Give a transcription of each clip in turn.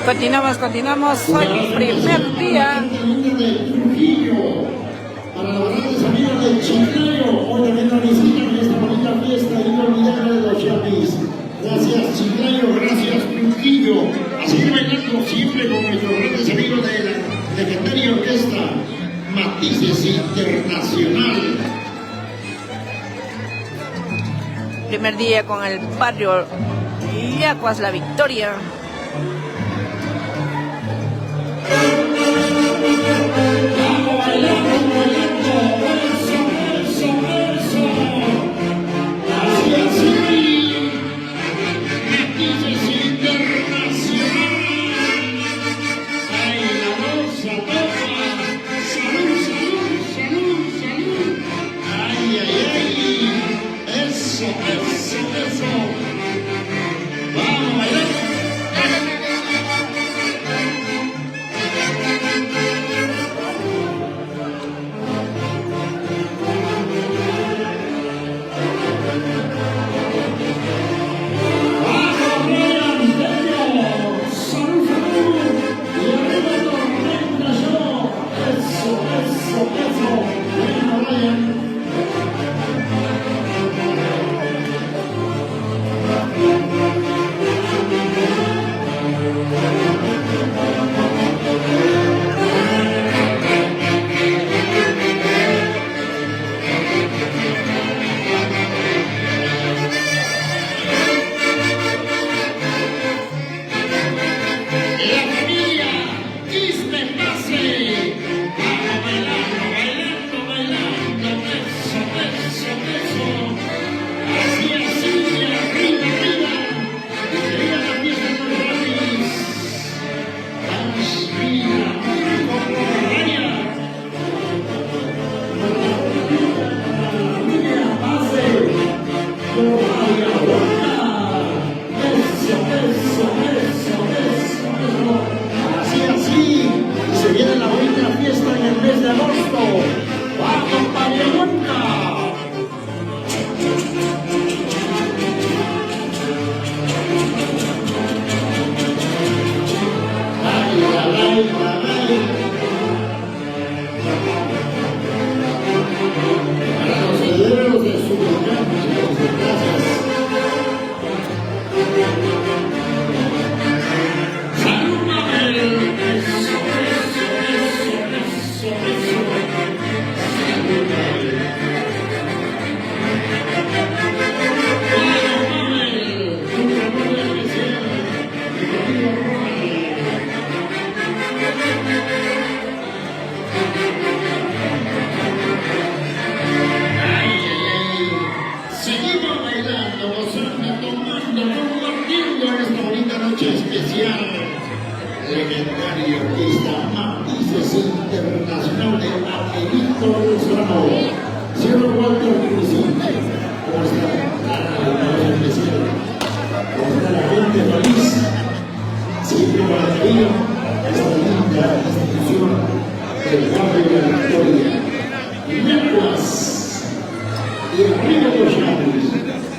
Continuamos hoy, primer día. Para la grandes amigos del Chiclayo, hoy también nos visitan en esta bonita fiesta inolvidable de los Chapis. Gracias Chiclayo, gracias Trujillo. A seguir bailando siempre con nuestros grandes amigos de la legendaria orquesta Matices Internacional. Primer día con el barrio Yacuas La Victoria. Vamos bailando, eso, eso, eso. Así, así. Matices Internacional. Ay, la rosa toca. Salud, salud, salud, salud. Ay, ay, ay. Eso, eso, eso. Vamos a bailar. Legendaria orquesta Matices Internacional de Angelito Lozano. Cierro Walter Cruzinte. ¿Cómo está? ¿Cómo está la gente feliz? Siempre para cariño esta linda institución del barrio de la Victoria. Yacuas y el río de los Chapis.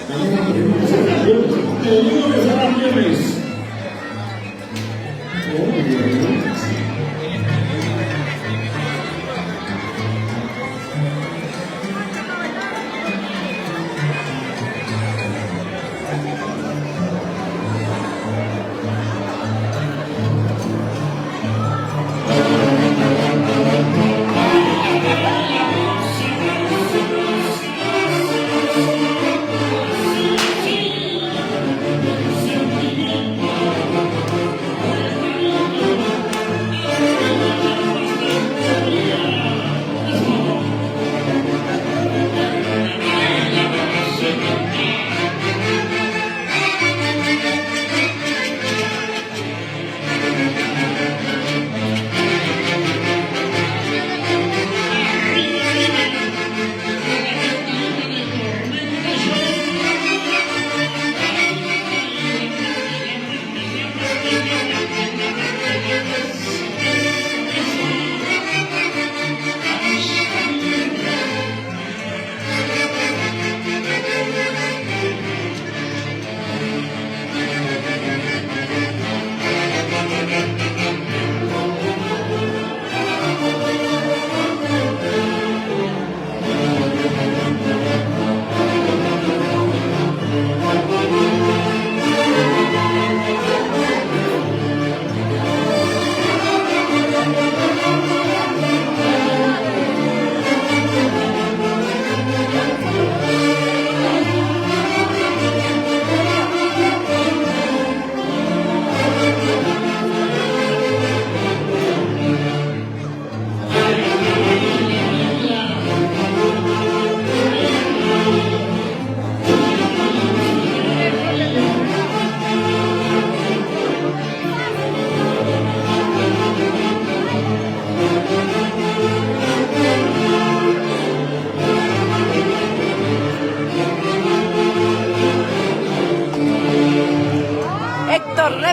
Mañana tenemos que ser campeones. Tenemos que ser campeones.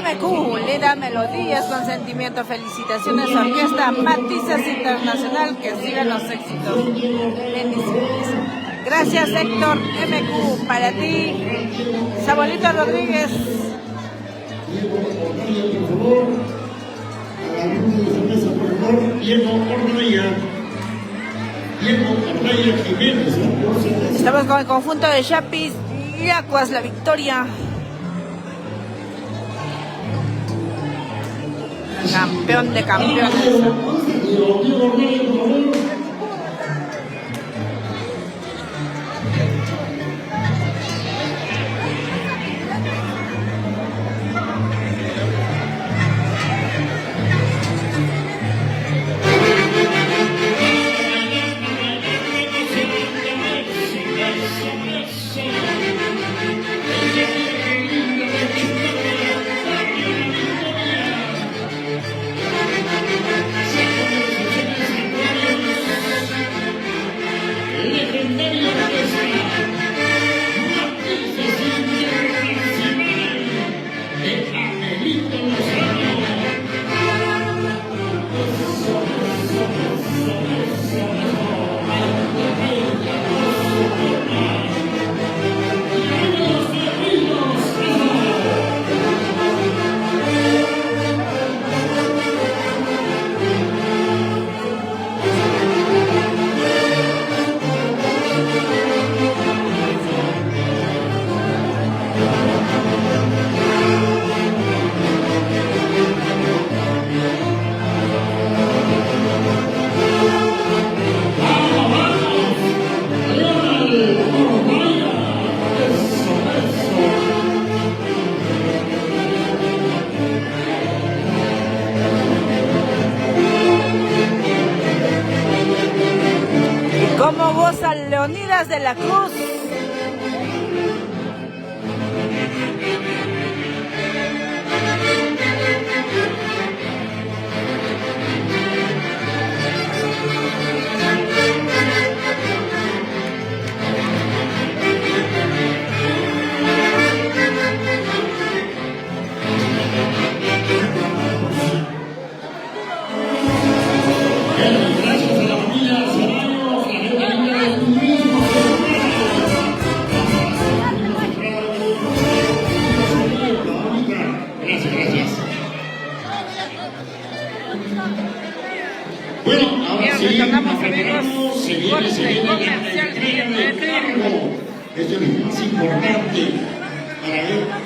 MQ, Lira Melodías con sentimiento. Felicitaciones a Orquesta Matices Internacional, que sigan los éxitos. Bendiciones. Gracias, Héctor MQ, para ti. Sabolito Rodríguez. Estamos con el conjunto de Chapis Yacuas, la victoria. Campeón de campeones. ¿Cómo goza Leonidas de la Cruz? Bueno, ahora sí, retornamos, amigos. se viene la entrega del cargo. Esto es lo más importante para ver